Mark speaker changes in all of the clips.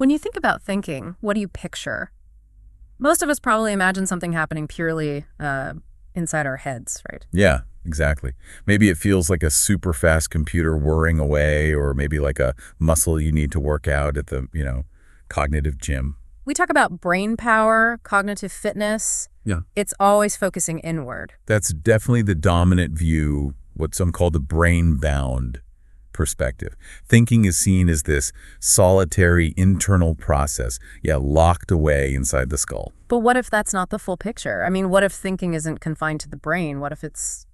Speaker 1: When you think about thinking, what do you picture? Most of us probably imagine something happening purely inside our heads, right?
Speaker 2: Yeah, exactly. Maybe it feels like a super fast computer whirring away, or maybe like a muscle you need to work out at the, cognitive gym.
Speaker 1: We talk about brain power, cognitive fitness.
Speaker 2: Yeah.
Speaker 1: It's always focusing inward.
Speaker 2: That's definitely the dominant view, what some call the brain-bound perspective. Thinking is seen as this solitary internal process, locked away inside the skull.
Speaker 1: But what if that's not the full picture? I mean, what if thinking isn't confined to the brain? What if it's,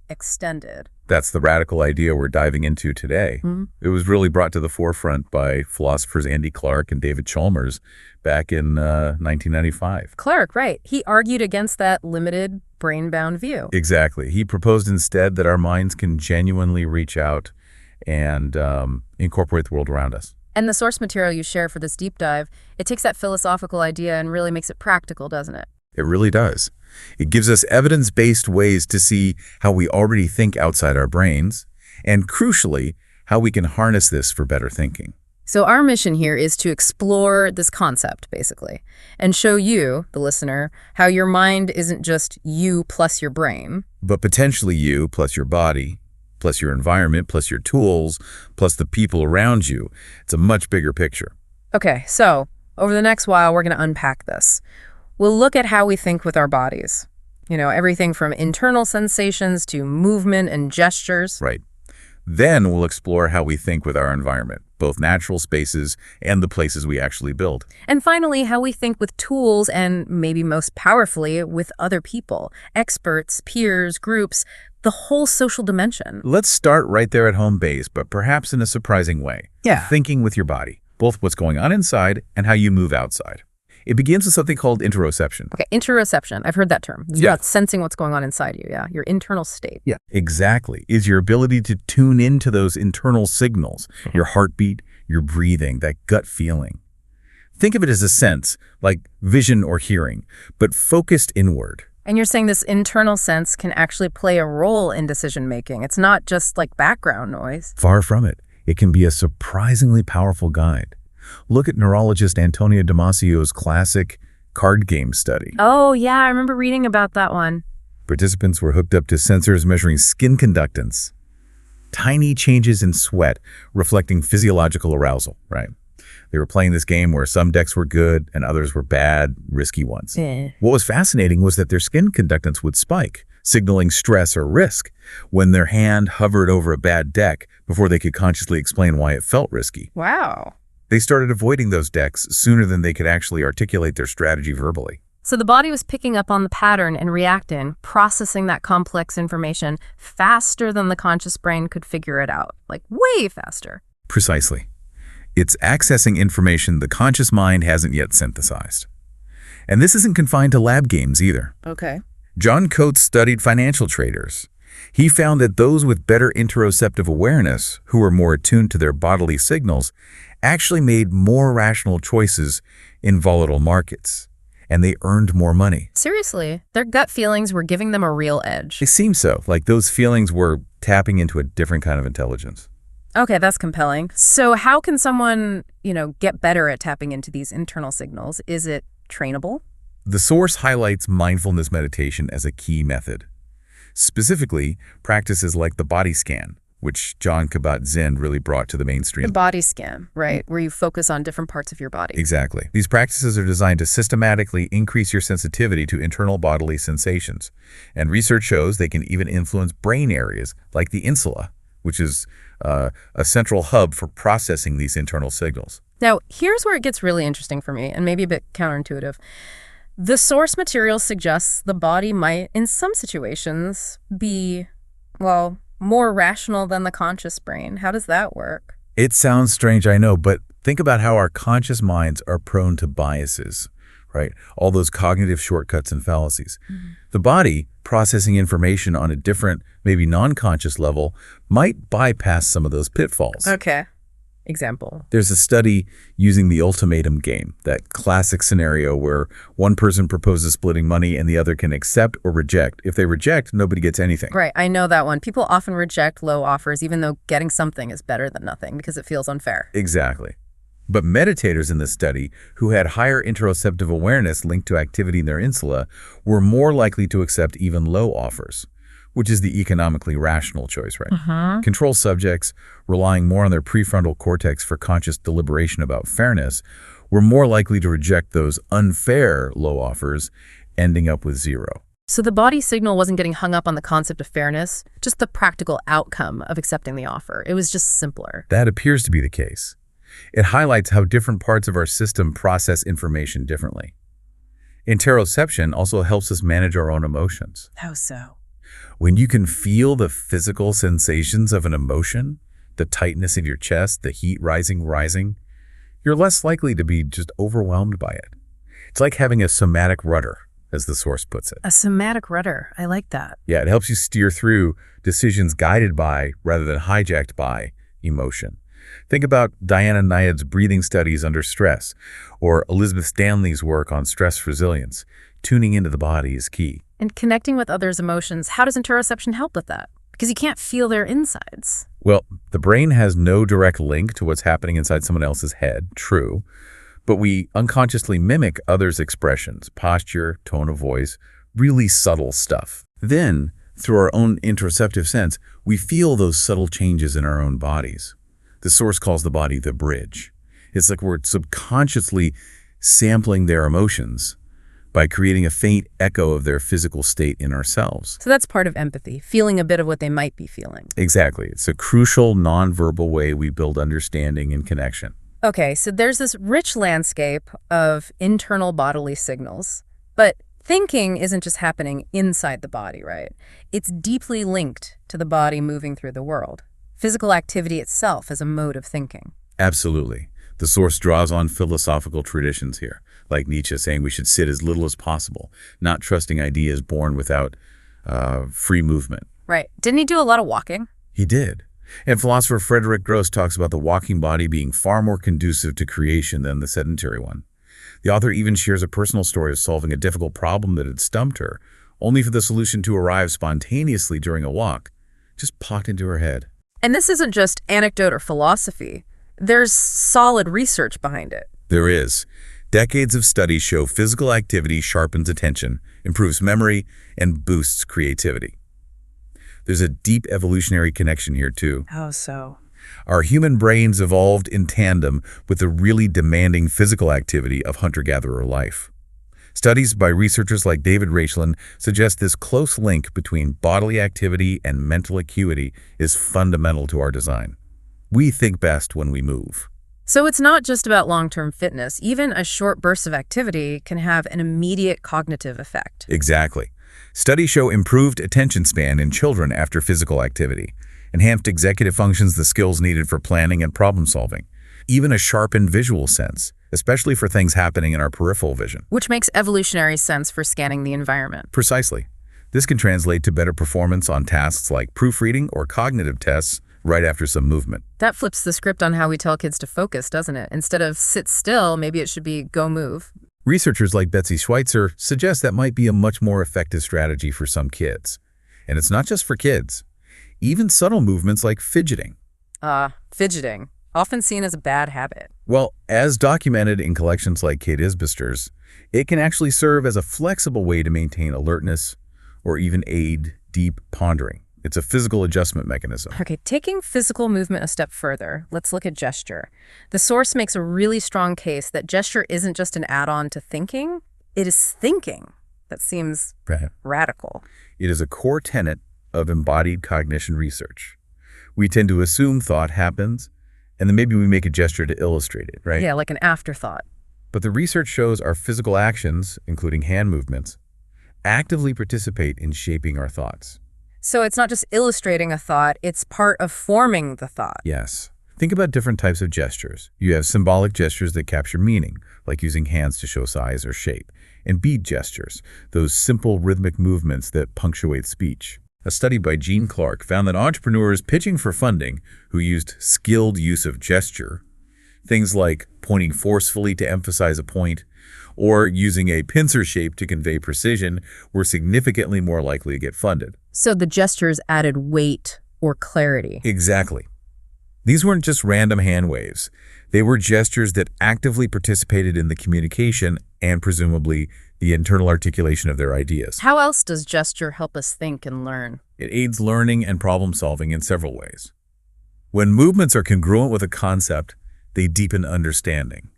Speaker 1: extended?
Speaker 2: That's the radical idea we're diving into today.
Speaker 1: Mm-hmm.
Speaker 2: It was really brought to the forefront by philosophers Andy Clark and David Chalmers back in 1995.
Speaker 1: Clark, right. He argued against that limited brain-bound view.
Speaker 2: Exactly. He proposed instead that our minds can genuinely reach out and incorporate the world around us.
Speaker 1: And the source material you share for this deep dive, it takes that philosophical idea and really makes it practical, doesn't it?
Speaker 2: It really does. It gives us evidence-based ways to see how we already think outside our brains, and crucially, how we can harness this for better thinking.
Speaker 1: So our mission here is to explore this concept, basically, and show you, the listener, how your mind isn't just you plus your brain,
Speaker 2: but potentially you plus your body, plus your environment, plus your tools, plus the people around you. It's a much bigger picture.
Speaker 1: Okay, so over the next while, we're going to unpack this. We'll look at how we think with our bodies. Everything from internal sensations to movement and gestures.
Speaker 2: Right. Then we'll explore how we think with our environment, both natural spaces and the places we actually build.
Speaker 1: And finally, how we think with tools and maybe most powerfully with other people, experts, peers, groups, the whole social dimension.
Speaker 2: Let's start right there at home base, but perhaps in a surprising way.
Speaker 1: Yeah.
Speaker 2: Thinking with your body, both what's going on inside and how you move outside. It begins with something called interoception.
Speaker 1: Okay, interoception. I've heard that term. It's about sensing what's going on inside you, your internal state.
Speaker 2: Yeah, exactly. Is your ability to tune into those internal signals, your heartbeat, your breathing, that gut feeling. Think of it as a sense, like vision or hearing, but focused inward.
Speaker 1: And you're saying this internal sense can actually play a role in decision-making. It's not just like background noise.
Speaker 2: Far from it. It can be a surprisingly powerful guide. Look at neurologist Antonio Damasio's classic card game study.
Speaker 1: Oh, yeah, I remember reading about that one.
Speaker 2: Participants were hooked up to sensors measuring skin conductance. Tiny changes in sweat reflecting physiological arousal, right? They were playing this game where some decks were good and others were bad, risky ones. What was fascinating was that their skin conductance would spike, signaling stress or risk, when their hand hovered over a bad deck before they could consciously explain why it felt risky.
Speaker 1: Wow.
Speaker 2: They started avoiding those decks sooner than they could actually articulate their strategy verbally.
Speaker 1: So the body was picking up on the pattern and reacting, processing that complex information faster than the conscious brain could figure it out, like way faster.
Speaker 2: Precisely. It's accessing information the conscious mind hasn't yet synthesized. And this isn't confined to lab games either.
Speaker 1: Okay.
Speaker 2: John Coates studied financial traders. He found that those with better interoceptive awareness, who were more attuned to their bodily signals, actually made more rational choices in volatile markets, and they earned more money.
Speaker 1: Seriously, their gut feelings were giving them a real edge.
Speaker 2: It seems so, like those feelings were tapping into a different kind of intelligence.
Speaker 1: Okay, that's compelling. So how can someone, get better at tapping into these internal signals? Is it trainable?
Speaker 2: The source highlights mindfulness meditation as a key method. Specifically, practices like the body scan, which John Kabat-Zinn really brought to the mainstream.
Speaker 1: The body scan, right, where you focus on different parts of your body.
Speaker 2: Exactly. These practices are designed to systematically increase your sensitivity to internal bodily sensations. And research shows they can even influence brain areas like the insula, which is a central hub for processing these internal signals.
Speaker 1: Now, here's where it gets really interesting for me, and maybe a bit counterintuitive. The source material suggests the body might, in some situations, be, more rational than the conscious brain. How does that work?
Speaker 2: It sounds strange, I know, but think about how our conscious minds are prone to biases, right? All those cognitive shortcuts and fallacies. Mm-hmm. The body, processing information on a different, maybe non-conscious level, might bypass some of those pitfalls.
Speaker 1: Okay. Example.
Speaker 2: There's a study using the ultimatum game, that classic scenario where one person proposes splitting money and the other can accept or reject. If they reject, nobody gets anything.
Speaker 1: Right, I know that one. People often reject low offers even though getting something is better than nothing because it feels unfair.
Speaker 2: Exactly. But meditators in this study who had higher interoceptive awareness linked to activity in their insula were more likely to accept even low offers, which is the economically rational choice, right? Control subjects, relying more on their prefrontal cortex for conscious deliberation about fairness, were more likely to reject those unfair low offers, ending up with 0.
Speaker 1: So the body signal wasn't getting hung up on the concept of fairness, just the practical outcome of accepting the offer. It was just simpler.
Speaker 2: That appears to be the case. It highlights how different parts of our system process information differently. Interoception also helps us manage our own emotions.
Speaker 1: How so?
Speaker 2: When you can feel the physical sensations of an emotion, the tightness of your chest, the heat rising, you're less likely to be just overwhelmed by it. It's like having a somatic rudder, as the source puts it.
Speaker 1: A somatic rudder. I like that.
Speaker 2: Yeah, it helps you steer through decisions guided by, rather than hijacked by, emotion. Think about Diana Nyad's breathing studies under stress, or Elizabeth Stanley's work on stress resilience. Tuning into the body is key.
Speaker 1: And connecting with others' emotions, how does interoception help with that? Because you can't feel their insides.
Speaker 2: Well, the brain has no direct link to what's happening inside someone else's head, true, but we unconsciously mimic others' expressions, posture, tone of voice, really subtle stuff. Then, through our own interoceptive sense, we feel those subtle changes in our own bodies. The source calls the body the bridge. It's like we're subconsciously sampling their emotions by creating a faint echo of their physical state in ourselves.
Speaker 1: So that's part of empathy, feeling a bit of what they might be feeling.
Speaker 2: Exactly. It's a crucial nonverbal way we build understanding and connection.
Speaker 1: Okay, so there's this rich landscape of internal bodily signals, but thinking isn't just happening inside the body, right? It's deeply linked to the body moving through the world. Physical activity itself is a mode of thinking.
Speaker 2: Absolutely. The source draws on philosophical traditions here, like Nietzsche saying we should sit as little as possible, not trusting ideas born without free movement.
Speaker 1: Right. Didn't he do a lot of walking?
Speaker 2: He did. And philosopher Frederick Gross talks about the walking body being far more conducive to creation than the sedentary one. The author even shares a personal story of solving a difficult problem that had stumped her, only for the solution to arrive spontaneously during a walk, just popped into her head.
Speaker 1: And this isn't just anecdote or philosophy. There's solid research behind it.
Speaker 2: There is. Decades of studies show physical activity sharpens attention, improves memory, and boosts creativity. There's a deep evolutionary connection here, too.
Speaker 1: How so?
Speaker 2: Our human brains evolved in tandem with the really demanding physical activity of hunter-gatherer life. Studies by researchers like David Raichlen suggest this close link between bodily activity and mental acuity is fundamental to our design. We think best when we move.
Speaker 1: So it's not just about long-term fitness. Even a short burst of activity can have an immediate cognitive effect.
Speaker 2: Exactly. Studies show improved attention span in children after physical activity, enhanced executive functions, the skills needed for planning and problem solving, even a sharpened visual sense, especially for things happening in our peripheral vision.
Speaker 1: Which makes evolutionary sense for scanning the environment.
Speaker 2: Precisely. This can translate to better performance on tasks like proofreading or cognitive tests right after some movement.
Speaker 1: That flips the script on how we tell kids to focus, doesn't it? Instead of sit still, maybe it should be go move.
Speaker 2: Researchers like Betsy Schweitzer suggest that might be a much more effective strategy for some kids. And it's not just for kids. Even subtle movements like fidgeting.
Speaker 1: Fidgeting. Often seen as a bad habit.
Speaker 2: Well, as documented in collections like Kate Isbister's, it can actually serve as a flexible way to maintain alertness or even aid deep pondering. It's a physical adjustment mechanism.
Speaker 1: Okay, taking physical movement a step further, let's look at gesture. The source makes a really strong case that gesture isn't just an add-on to thinking, it is thinking. That seems radical.
Speaker 2: It is a core tenet of embodied cognition research. We tend to assume thought happens, and then maybe we make a gesture to illustrate it, right?
Speaker 1: Yeah, like an afterthought.
Speaker 2: But the research shows our physical actions, including hand movements, actively participate in shaping our thoughts.
Speaker 1: So it's not just illustrating a thought, it's part of forming the thought.
Speaker 2: Yes. Think about different types of gestures. You have symbolic gestures that capture meaning, like using hands to show size or shape, and bead gestures, those simple rhythmic movements that punctuate speech. A study by Gene Clark found that entrepreneurs pitching for funding who used skilled use of gesture, things like pointing forcefully to emphasize a point, or using a pincer shape to convey precision, were significantly more likely to get funded.
Speaker 1: So the gestures added weight or clarity.
Speaker 2: Exactly. These weren't just random hand waves. They were gestures that actively participated in the communication and presumably the internal articulation of their ideas.
Speaker 1: How else does gesture help us think and learn?
Speaker 2: It aids learning and problem solving in several ways. When movements are congruent with a concept, they deepen understanding,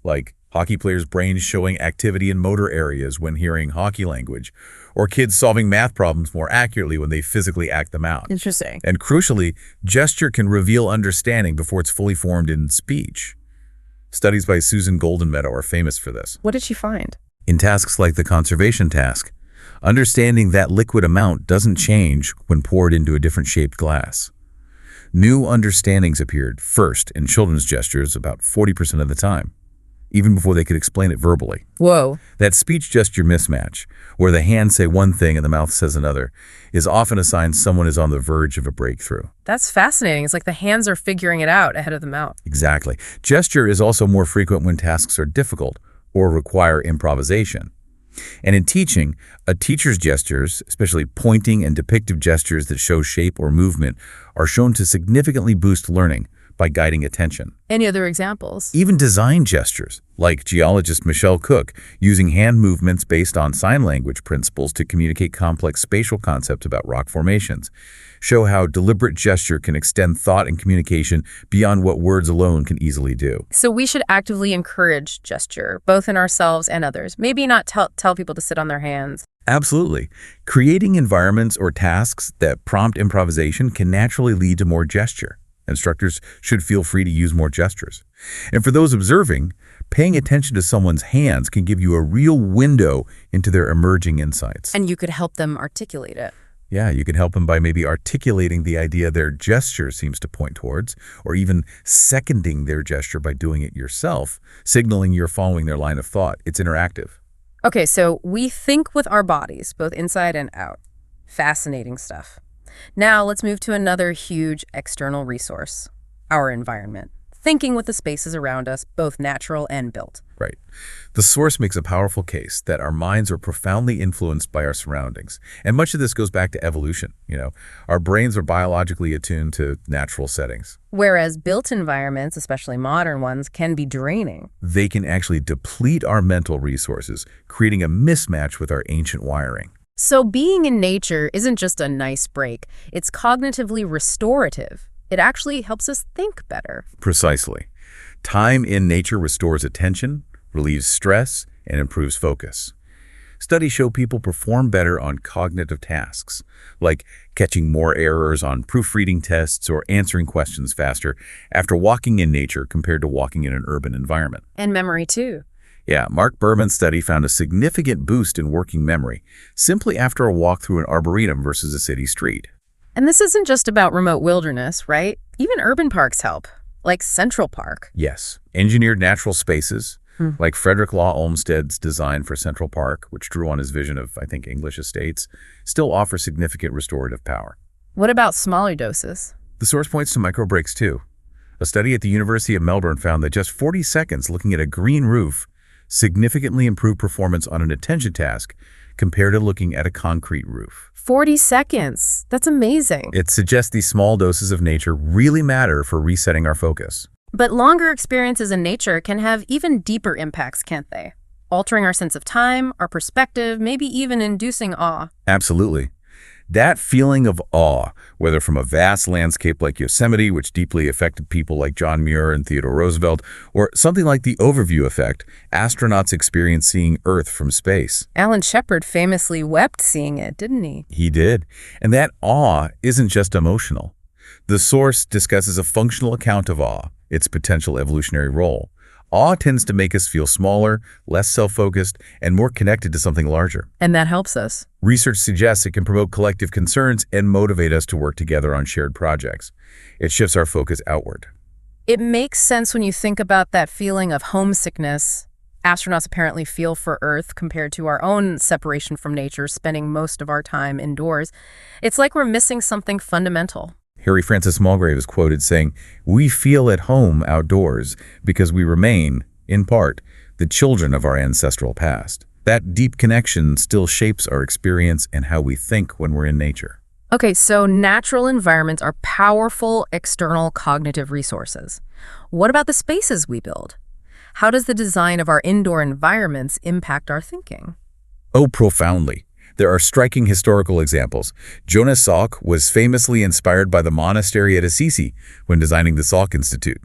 Speaker 2: like hockey players' brains showing activity in motor areas when hearing hockey language, or kids solving math problems more accurately when they physically act them out.
Speaker 1: Interesting.
Speaker 2: And crucially, gesture can reveal understanding before it's fully formed in speech. Studies by Susan Golden Meadow are famous for this.
Speaker 1: What did she find?
Speaker 2: In tasks like the conservation task, understanding that liquid amount doesn't change when poured into a different shaped glass. New understandings appeared first in children's gestures about 40% of the time, even before they could explain it verbally.
Speaker 1: Whoa.
Speaker 2: That speech-gesture mismatch, where the hands say one thing and the mouth says another, is often a sign someone is on the verge of a breakthrough.
Speaker 1: That's fascinating. It's like the hands are figuring it out ahead of the mouth.
Speaker 2: Exactly. Gesture is also more frequent when tasks are difficult or require improvisation. And in teaching, a teacher's gestures, especially pointing and depictive gestures that show shape or movement, are shown to significantly boost learning by guiding attention.
Speaker 1: Any other examples?
Speaker 2: Even design gestures, like geologist Michelle Cook, using hand movements based on sign language principles to communicate complex spatial concepts about rock formations, show how deliberate gesture can extend thought and communication beyond what words alone can easily do.
Speaker 1: So we should actively encourage gesture, both in ourselves and others. Maybe not tell people to sit on their hands.
Speaker 2: Absolutely. Creating environments or tasks that prompt improvisation can naturally lead to more gesture. Instructors should feel free to use more gestures. And for those observing, paying attention to someone's hands can give you a real window into their emerging insights.
Speaker 1: And you could help them articulate it.
Speaker 2: Yeah, you can help them by maybe articulating the idea their gesture seems to point towards, or even seconding their gesture by doing it yourself, signaling you're following their line of thought. It's interactive.
Speaker 1: Okay, so we think with our bodies, both inside and out. Fascinating stuff. Now let's move to another huge external resource, our environment. Thinking with the spaces around us, both natural and built.
Speaker 2: Right. The source makes a powerful case that our minds are profoundly influenced by our surroundings. And much of this goes back to evolution. Our brains are biologically attuned to natural settings.
Speaker 1: Whereas built environments, especially modern ones, can be draining.
Speaker 2: They can actually deplete our mental resources, creating a mismatch with our ancient wiring.
Speaker 1: So being in nature isn't just a nice break. It's cognitively restorative. It actually helps us think better.
Speaker 2: Precisely. Time in nature restores attention, relieves stress, and improves focus. Studies show people perform better on cognitive tasks, like catching more errors on proofreading tests or answering questions faster after walking in nature compared to walking in an urban environment.
Speaker 1: And memory, too.
Speaker 2: Yeah, Mark Berman's study found a significant boost in working memory simply after a walk through an arboretum versus a city street.
Speaker 1: And this isn't just about remote wilderness, right? Even urban parks help, like Central Park.
Speaker 2: Yes, engineered natural spaces, like Frederick Law Olmsted's design for Central Park, which drew on his vision of, I think, English estates, still offer significant restorative power.
Speaker 1: What about smaller doses?
Speaker 2: The source points to micro breaks, too. A study at the University of Melbourne found that just 40 seconds looking at a green roof significantly improved performance on an attention task compared to looking at a concrete roof.
Speaker 1: 40 seconds. That's amazing.
Speaker 2: It suggests these small doses of nature really matter for resetting our focus.
Speaker 1: But longer experiences in nature can have even deeper impacts, can't they? Altering our sense of time, our perspective, maybe even inducing awe.
Speaker 2: Absolutely. That feeling of awe, whether from a vast landscape like Yosemite, which deeply affected people like John Muir and Theodore Roosevelt, or something like the overview effect, astronauts experience seeing Earth from space.
Speaker 1: Alan Shepard famously wept seeing it, didn't he?
Speaker 2: He did. And that awe isn't just emotional. The source discusses a functional account of awe, its potential evolutionary role. Awe tends to make us feel smaller, less self-focused, and more connected to something larger.
Speaker 1: And that helps us.
Speaker 2: Research suggests it can promote collective concerns and motivate us to work together on shared projects. It shifts our focus outward.
Speaker 1: It makes sense when you think about that feeling of homesickness astronauts apparently feel for Earth compared to our own separation from nature, spending most of our time indoors. It's like we're missing something fundamental.
Speaker 2: Harry Francis Mulgrave is quoted saying, "We feel at home outdoors because we remain, in part, the children of our ancestral past." That deep connection still shapes our experience and how we think when we're in nature.
Speaker 1: Okay, so natural environments are powerful external cognitive resources. What about the spaces we build? How does the design of our indoor environments impact our thinking?
Speaker 2: Oh, profoundly. There are striking historical examples. Jonas Salk was famously inspired by the monastery at Assisi when designing the Salk Institute.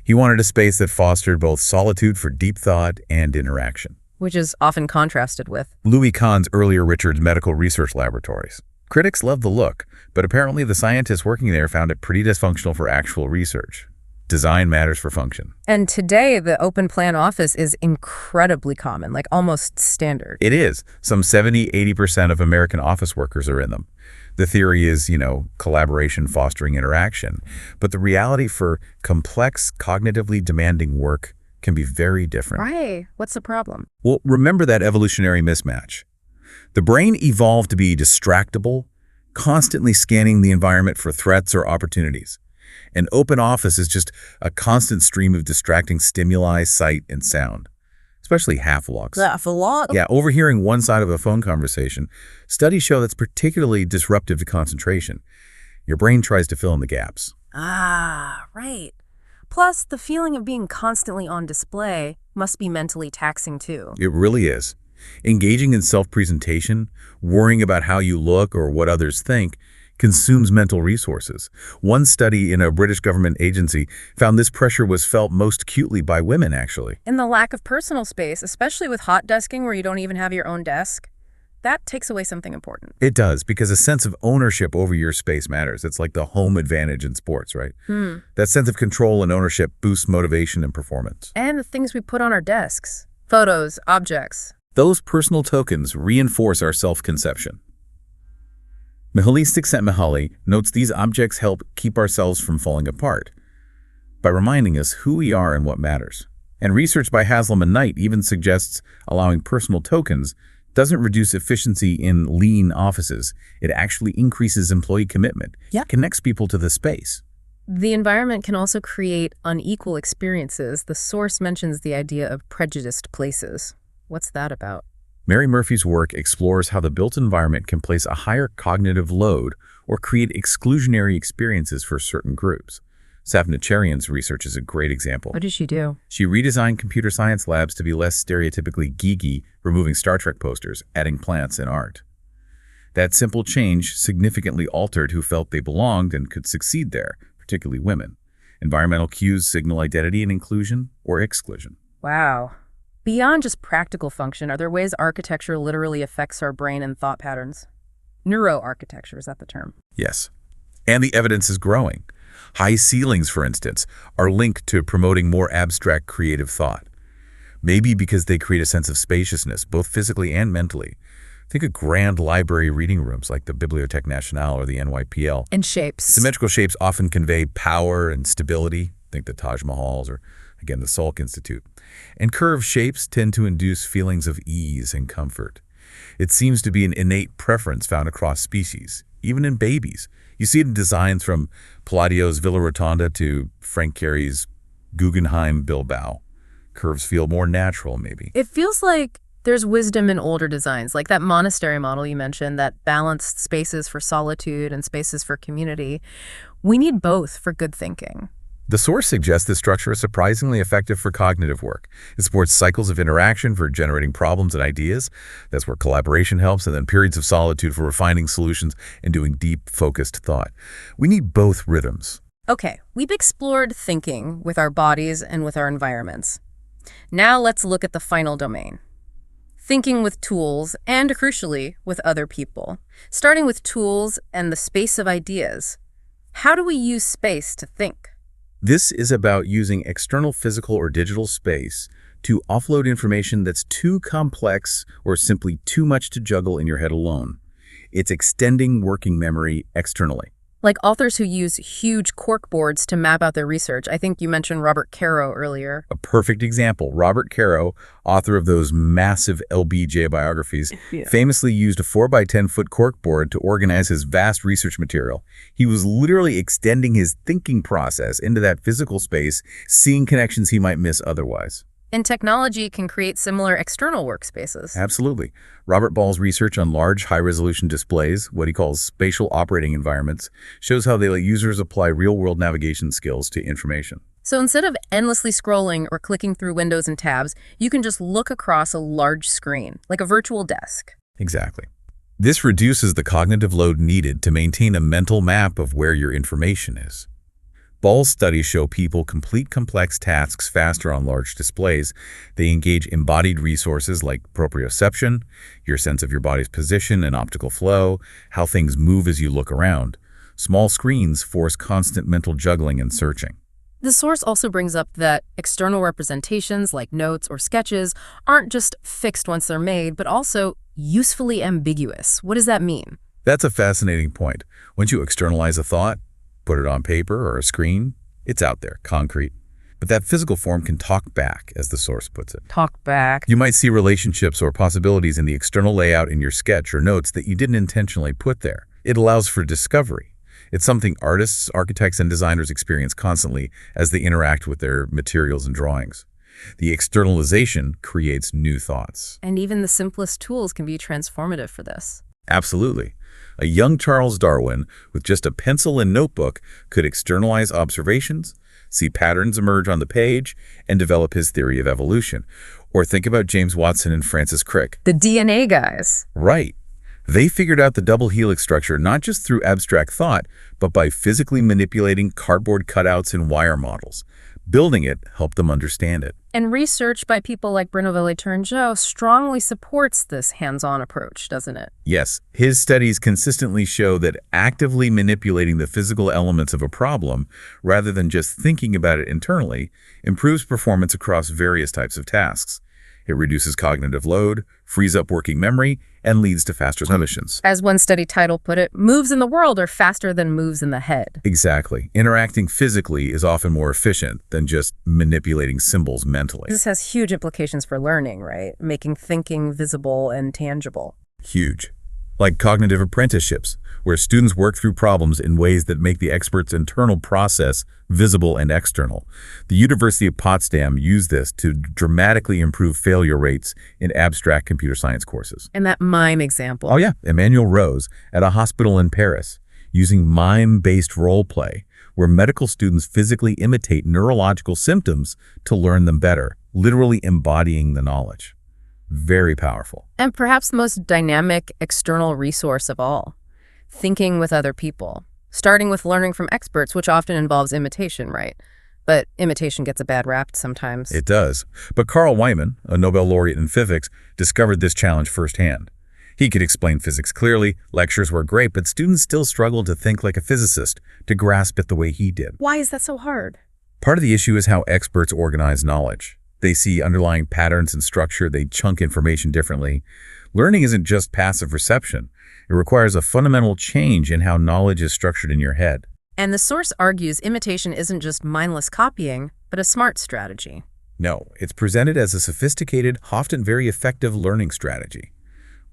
Speaker 2: He wanted a space that fostered both solitude for deep thought and interaction,
Speaker 1: Which is often contrasted with.
Speaker 2: Louis Kahn's earlier Richard's medical research laboratories. Critics loved the look, but apparently the scientists working there found it pretty dysfunctional for actual research. Design matters for function.
Speaker 1: And today, the open plan office is incredibly common, like almost standard.
Speaker 2: It is. Some 70–80% of American office workers are in them. The theory is, collaboration fostering interaction. But the reality for complex, cognitively demanding work can be very different.
Speaker 1: Right. What's the problem?
Speaker 2: Well, remember that evolutionary mismatch. The brain evolved to be distractible, constantly scanning the environment for threats or opportunities. An open office is just a constant stream of distracting stimuli, sight, and sound, especially half-logs.
Speaker 1: Half-log?
Speaker 2: Yeah, overhearing one side of a phone conversation, studies show that's particularly disruptive to concentration. Your brain tries to fill in the gaps.
Speaker 1: Ah, right. Plus, the feeling of being constantly on display must be mentally taxing too.
Speaker 2: It really is. Engaging in self-presentation, worrying about how you look or what others think, consumes mental resources. One study in a British government agency found this pressure was felt most acutely by women, actually.
Speaker 1: And the lack of personal space, especially with hot desking where you don't even have your own desk, that takes away something important.
Speaker 2: It does, because a sense of ownership over your space matters. It's like the home advantage in sports, right? That sense of control and ownership boosts motivation and performance.
Speaker 1: And the things we put on our desks. Photos, objects.
Speaker 2: Those personal tokens reinforce our self-conception. Mihaly Csikszentmihalyi notes these objects help keep ourselves from falling apart by reminding us who we are and what matters. And research by Haslam and Knight even suggests allowing personal tokens doesn't reduce efficiency in lean offices. It actually increases employee commitment.
Speaker 1: Yeah.
Speaker 2: Connects people to the space.
Speaker 1: The environment can also create unequal experiences. The source mentions the idea of prejudiced places. What's that about?
Speaker 2: Mary Murphy's work explores how the built environment can place a higher cognitive load or create exclusionary experiences for certain groups. Savnacharian's research is a great example.
Speaker 1: What did she do?
Speaker 2: She redesigned computer science labs to be less stereotypically geeky, removing Star Trek posters, adding plants and art. That simple change significantly altered who felt they belonged and could succeed there, particularly women. Environmental cues signal identity and inclusion or exclusion.
Speaker 1: Wow. Beyond just practical function, are there ways architecture literally affects our brain and thought patterns? Neuroarchitecture, is that the term?
Speaker 2: Yes. And the evidence is growing. High ceilings, for instance, are linked to promoting more abstract creative thought. Maybe because they create a sense of spaciousness, both physically and mentally. Think of grand library reading rooms like the Bibliothèque Nationale or the NYPL.
Speaker 1: And shapes.
Speaker 2: Symmetrical shapes often convey power and stability. Think the Taj Mahals or, again, the Salk Institute. And curved shapes tend to induce feelings of ease and comfort. It seems to be an innate preference found across species, even in babies. You see it in designs from Palladio's Villa Rotonda to Frank Gehry's Guggenheim Bilbao. Curves feel more natural, maybe.
Speaker 1: It feels like there's wisdom in older designs, like that monastery model you mentioned that balanced spaces for solitude and spaces for community. We need both for good thinking.
Speaker 2: The source suggests this structure is surprisingly effective for cognitive work. It supports cycles of interaction for generating problems and ideas. That's where collaboration helps, and then periods of solitude for refining solutions and doing deep, focused thought. We need both rhythms.
Speaker 1: Okay, we've explored thinking with our bodies and with our environments. Now let's look at the final domain. Thinking with tools and, crucially, with other people. Starting with tools and the space of ideas. How do we use space to think?
Speaker 2: This is about using external physical or digital space to offload information that's too complex or simply too much to juggle in your head alone. It's extending working memory externally.
Speaker 1: Like authors who use huge corkboards to map out their research. I think you mentioned Robert Caro earlier.
Speaker 2: A perfect example. Robert Caro, author of those massive LBJ biographies, famously used a 4x10-foot corkboard to organize his vast research material. He was literally extending his thinking process into that physical space, seeing connections he might miss otherwise.
Speaker 1: And technology can create similar external workspaces.
Speaker 2: Absolutely. Robert Ball's research on large, high-resolution displays, what he calls spatial operating environments, shows how they let users apply real-world navigation skills to information.
Speaker 1: So instead of endlessly scrolling or clicking through windows and tabs, you can just look across a large screen, like a virtual desk.
Speaker 2: Exactly. This reduces the cognitive load needed to maintain a mental map of where your information is. Ball's studies show people complete complex tasks faster on large displays. They engage embodied resources like proprioception, your sense of your body's position and optical flow, how things move as you look around. Small screens force constant mental juggling and searching.
Speaker 1: The source also brings up that external representations like notes or sketches aren't just fixed once they're made, but also usefully ambiguous. What does that mean?
Speaker 2: That's a fascinating point. Once you externalize a thought, put it on paper or a screen, it's out there, concrete. But that physical form can talk back, as the source puts it.
Speaker 1: Talk back.
Speaker 2: You might see relationships or possibilities in the external layout in your sketch or notes that you didn't intentionally put there. It allows for discovery. It's something artists, architects, and designers experience constantly as they interact with their materials and drawings. The externalization creates new thoughts.
Speaker 1: And even the simplest tools can be transformative for this.
Speaker 2: Absolutely. A young Charles Darwin, with just a pencil and notebook, could externalize observations, see patterns emerge on the page, and develop his theory of evolution. Or think about James Watson and Francis Crick.
Speaker 1: The DNA guys.
Speaker 2: Right. They figured out the double helix structure not just through abstract thought, but by physically manipulating cardboard cutouts and wire models. Building it helped them understand it.
Speaker 1: And research by people like Bruno-Villetarangeau strongly supports this hands-on approach, doesn't it?
Speaker 2: Yes, his studies consistently show that actively manipulating the physical elements of a problem, rather than just thinking about it internally, improves performance across various types of tasks. It reduces cognitive load, frees up working memory, and leads to faster solutions.
Speaker 1: As one study title put it, moves in the world are faster than moves in the head.
Speaker 2: Exactly. Interacting physically is often more efficient than just manipulating symbols mentally.
Speaker 1: This has huge implications for learning, right? Making thinking visible and tangible.
Speaker 2: Huge. Like cognitive apprenticeships, where students work through problems in ways that make the expert's internal process visible and external. The University of Potsdam used this to dramatically improve failure rates in abstract computer science courses.
Speaker 1: And that mime example.
Speaker 2: Oh yeah, Emmanuel Rose at a hospital in Paris, using mime-based role play, where medical students physically imitate neurological symptoms to learn them better, literally embodying the knowledge. Very powerful.
Speaker 1: And perhaps the most dynamic external resource of all, thinking with other people. Starting with learning from experts, which often involves imitation, right? But imitation gets a bad rap sometimes.
Speaker 2: It does. But Carl Wyman, a Nobel laureate in physics, discovered this challenge firsthand. He could explain physics clearly, lectures were great, but students still struggled to think like a physicist, to grasp it the way he did.
Speaker 1: Why is that so hard?
Speaker 2: Part of the issue is how experts organize knowledge. They see underlying patterns and structure, they chunk information differently. Learning isn't just passive reception. It requires a fundamental change in how knowledge is structured in your head.
Speaker 1: And the source argues imitation isn't just mindless copying, but a smart strategy.
Speaker 2: No, it's presented as a sophisticated, often very effective learning strategy.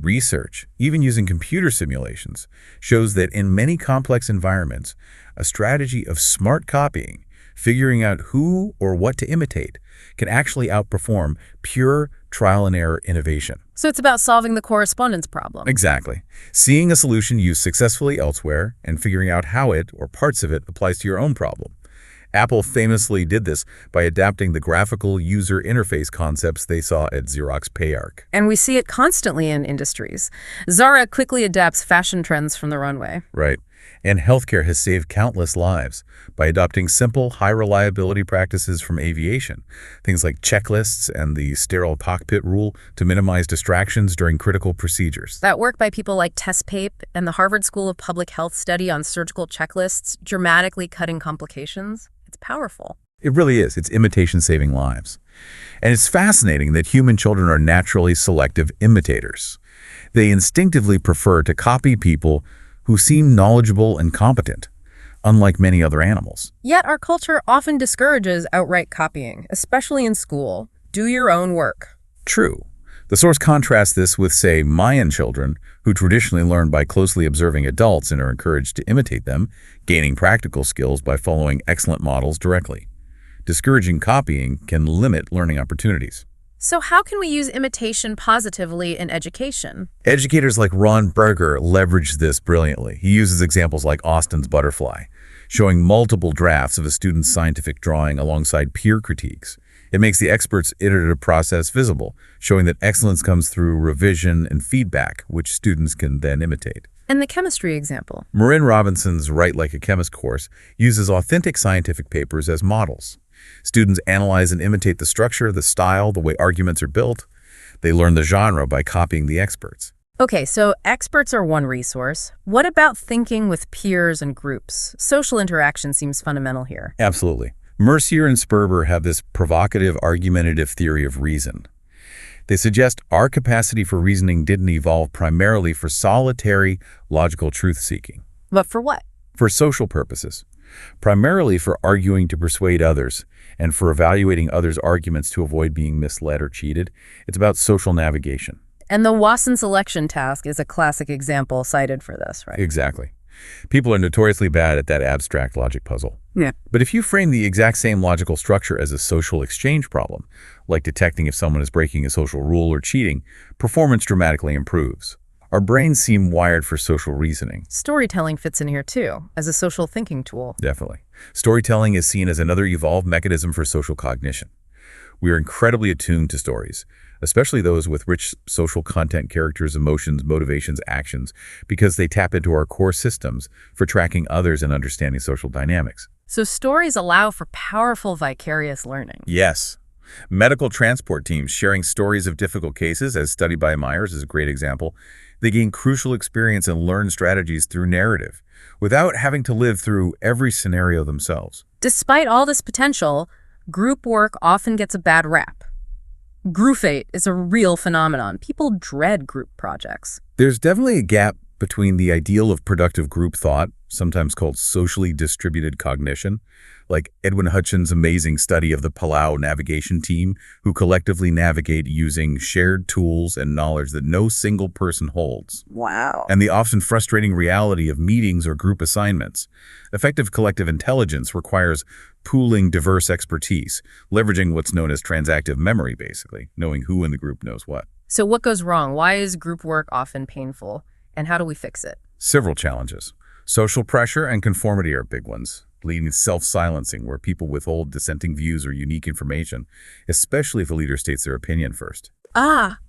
Speaker 2: Research, even using computer simulations, shows that in many complex environments, a strategy of smart copying, figuring out who or what to imitate, can actually outperform pure trial and error innovation.
Speaker 1: So it's about solving the correspondence problem.
Speaker 2: Exactly. Seeing a solution used successfully elsewhere and figuring out how it, or parts of it, applies to your own problem. Apple famously did this by adapting the graphical user interface concepts they saw at Xerox PayArc.
Speaker 1: And we see it constantly in industries. Zara quickly adapts fashion trends from the runway.
Speaker 2: Right. And healthcare has saved countless lives by adopting simple, high-reliability practices from aviation, things like checklists and the sterile cockpit rule to minimize distractions during critical procedures.
Speaker 1: That work by people like Tess Pape and the Harvard School of Public Health study on surgical checklists, dramatically cutting complications. It's powerful.
Speaker 2: It really is. It's imitation saving lives. And it's fascinating that human children are naturally selective imitators. They instinctively prefer to copy people who seem knowledgeable and competent, unlike many other animals.
Speaker 1: Yet our culture often discourages outright copying, especially in school. Do your own work.
Speaker 2: True. The source contrasts this with, say, Mayan children, who traditionally learn by closely observing adults and are encouraged to imitate them, gaining practical skills by following excellent models directly. Discouraging copying can limit learning opportunities.
Speaker 1: So how can we use imitation positively in education?
Speaker 2: Educators like Ron Berger leverage this brilliantly. He uses examples like Austin's butterfly, showing multiple drafts of a student's scientific drawing alongside peer critiques. It makes the expert's iterative process visible, showing that excellence comes through revision and feedback, which students can then imitate.
Speaker 1: And the chemistry example.
Speaker 2: Marin Robinson's Write Like a Chemist course uses authentic scientific papers as models. Students analyze and imitate the structure, the style, the way arguments are built. They learn the genre by copying the experts.
Speaker 1: Okay, so experts are one resource. What about thinking with peers and groups? Social interaction seems fundamental here.
Speaker 2: Absolutely. Mercier and Sperber have this provocative, argumentative theory of reason. They suggest our capacity for reasoning didn't evolve primarily for solitary, logical truth-seeking.
Speaker 1: But for what?
Speaker 2: For social purposes. Primarily for arguing to persuade others, and for evaluating others' arguments to avoid being misled or cheated. It's about social navigation.
Speaker 1: And the Wasson selection task is a classic example cited for this, right?
Speaker 2: Exactly. People are notoriously bad at that abstract logic puzzle.
Speaker 1: Yeah.
Speaker 2: But if you frame the exact same logical structure as a social exchange problem, like detecting if someone is breaking a social rule or cheating, performance dramatically improves. Our brains seem wired for social reasoning.
Speaker 1: Storytelling fits in here too, as a social thinking tool.
Speaker 2: Definitely. Storytelling is seen as another evolved mechanism for social cognition. We are incredibly attuned to stories, especially those with rich social content, characters, emotions, motivations, actions, because they tap into our core systems for tracking others and understanding social dynamics.
Speaker 1: So stories allow for powerful vicarious learning.
Speaker 2: Yes. Medical transport teams sharing stories of difficult cases, as studied by Myers, is a great example. They gain crucial experience and learn strategies through narrative, without having to live through every scenario themselves.
Speaker 1: Despite all this potential, group work often gets a bad rap. Groupate is a real phenomenon. People dread group projects.
Speaker 2: There's definitely a gap between the ideal of productive group thought, sometimes called socially distributed cognition, like Edwin Hutchins' amazing study of the Palau navigation team, who collectively navigate using shared tools and knowledge that no single person holds.
Speaker 1: Wow.
Speaker 2: And the often frustrating reality of meetings or group assignments. Effective collective intelligence requires pooling diverse expertise, leveraging what's known as transactive memory, basically, knowing who in the group knows what.
Speaker 1: So what goes wrong? Why is group work often painful? And how do we fix it?
Speaker 2: Several challenges. Social pressure and conformity are big ones, leading to self-silencing, where people withhold dissenting views or unique information, especially if a leader states their opinion first.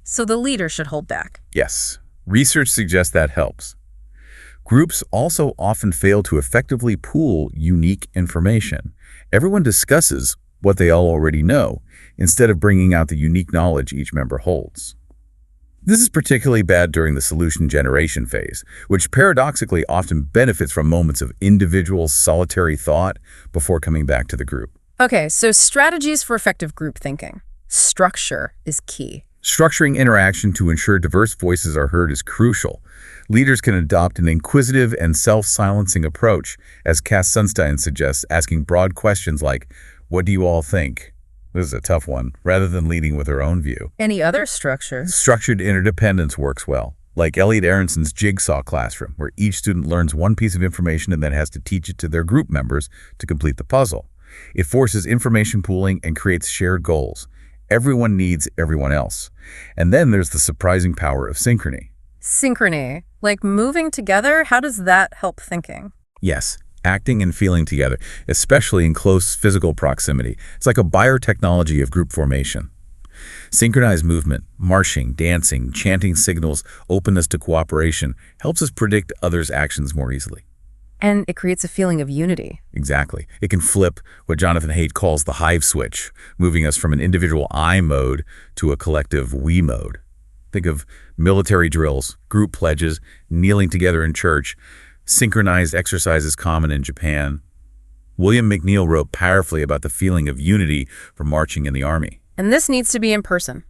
Speaker 1: So the leader should hold back.
Speaker 2: Yes, research suggests that helps. Groups also often fail to effectively pool unique information. Everyone discusses what they all already know, instead of bringing out the unique knowledge each member holds. This is particularly bad during the solution generation phase, which paradoxically often benefits from moments of individual solitary thought before coming back to the group.
Speaker 1: Okay, so strategies for effective group thinking. Structure is key.
Speaker 2: Structuring interaction to ensure diverse voices are heard is crucial. Leaders can adopt an inquisitive and self-silencing approach, as Cass Sunstein suggests, asking broad questions like, "What do you all think?" This is a tough one, rather than leading with their own view.
Speaker 1: Any other structures?
Speaker 2: Structured interdependence works well, like Elliot Aronson's Jigsaw classroom, where each student learns one piece of information and then has to teach it to their group members to complete the puzzle. It forces information pooling and creates shared goals. Everyone needs everyone else. And then there's the surprising power of synchrony.
Speaker 1: Synchrony, like moving together, how does that help thinking?
Speaker 2: Yes, acting and feeling together, especially in close physical proximity. It's like a biotechnology of group formation. Synchronized movement, marching, dancing, chanting signals, openness to cooperation, helps us predict others' actions more easily.
Speaker 1: And it creates a feeling of unity.
Speaker 2: Exactly. It can flip what Jonathan Haidt calls the hive switch, moving us from an individual I mode to a collective we mode. Think of military drills, group pledges, kneeling together in church, synchronized exercises common in Japan. William McNeill wrote powerfully about the feeling of unity from marching in the army.
Speaker 1: And this needs to be in person.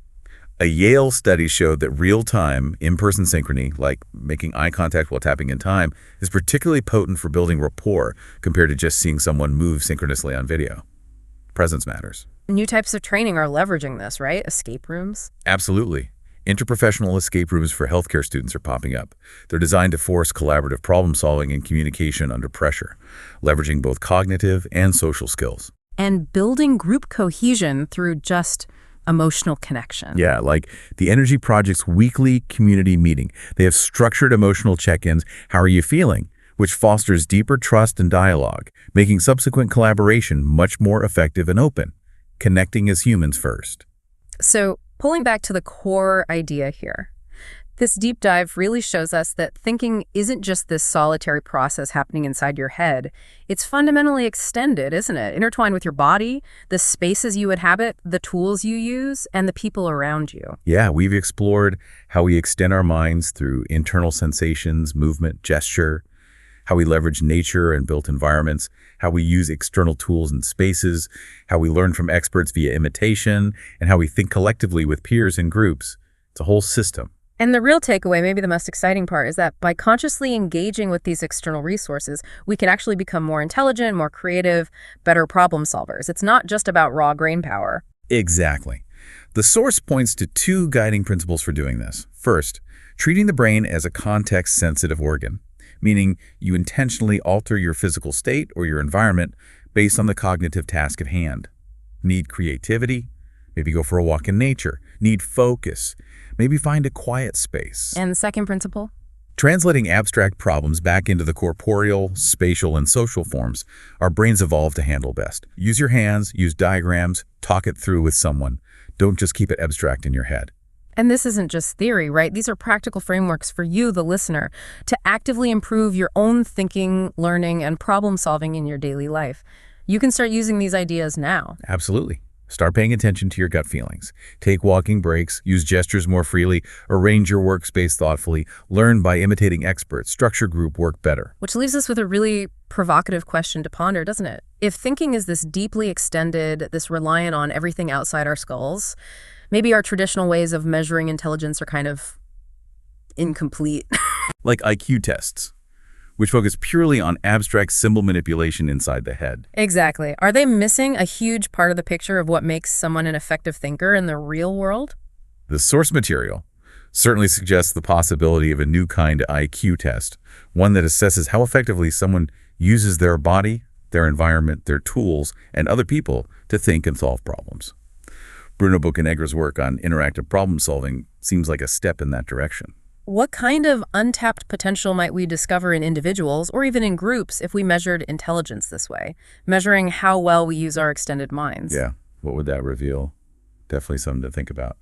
Speaker 2: A Yale study showed that real-time, in-person synchrony, like making eye contact while tapping in time, is particularly potent for building rapport compared to just seeing someone move synchronously on video. Presence matters.
Speaker 1: New types of training are leveraging this, right? Escape rooms?
Speaker 2: Absolutely. Interprofessional escape rooms for healthcare students are popping up. They're designed to force collaborative problem-solving and communication under pressure, leveraging both cognitive and social skills.
Speaker 1: And building group cohesion through just emotional connection.
Speaker 2: Yeah, like the Energy Project's weekly community meeting. They have structured emotional check-ins. How are you feeling? which fosters deeper trust and dialogue, making subsequent collaboration much more effective and open, connecting as humans first.
Speaker 1: So, pulling back to the core idea here, this deep dive really shows us that thinking isn't just this solitary process happening inside your head. It's fundamentally extended, isn't it? Intertwined with your body, the spaces you inhabit, the tools you use, and the people around you.
Speaker 2: Yeah, we've explored how we extend our minds through internal sensations, movement, gesture, how we leverage nature and built environments, how we use external tools and spaces, how we learn from experts via imitation, and how we think collectively with peers and groups. It's a whole system.
Speaker 1: And the real takeaway, maybe the most exciting part, is that by consciously engaging with these external resources, we can actually become more intelligent, more creative, better problem solvers. It's not just about raw brain power.
Speaker 2: Exactly. The source points to two guiding principles for doing this. First, treating the brain as a context-sensitive organ, meaning you intentionally alter your physical state or your environment based on the cognitive task at hand. Need creativity? Maybe go for a walk in nature. Need focus? Maybe find a quiet space.
Speaker 1: And the second principle?
Speaker 2: Translating abstract problems back into the corporeal, spatial, and social forms our brains evolved to handle best. Use your hands, use diagrams, talk it through with someone. Don't just keep it abstract in your head.
Speaker 1: And this isn't just theory, right? These are practical frameworks for you, the listener, to actively improve your own thinking, learning, and problem solving in your daily life. You can start using these ideas now.
Speaker 2: Absolutely. Start paying attention to your gut feelings. Take walking breaks, use gestures more freely, arrange your workspace thoughtfully, learn by imitating experts, structure group work better.
Speaker 1: Which leaves us with a really provocative question to ponder, doesn't it? If thinking is this deeply extended, this reliant on everything outside our skulls, maybe our traditional ways of measuring intelligence are kind of incomplete.
Speaker 2: Like IQ tests, which focus purely on abstract symbol manipulation inside the head.
Speaker 1: Exactly. Are they missing a huge part of the picture of what makes someone an effective thinker in the real world?
Speaker 2: The source material certainly suggests the possibility of a new kind of IQ test, one that assesses how effectively someone uses their body, their environment, their tools, and other people to think and solve problems. Bruno Bocanegra's work on interactive problem solving seems like a step in that direction.
Speaker 1: What kind of untapped potential might we discover in individuals or even in groups if we measured intelligence this way, measuring how well we use our extended minds?
Speaker 2: Yeah, what would that reveal? Definitely something to think about.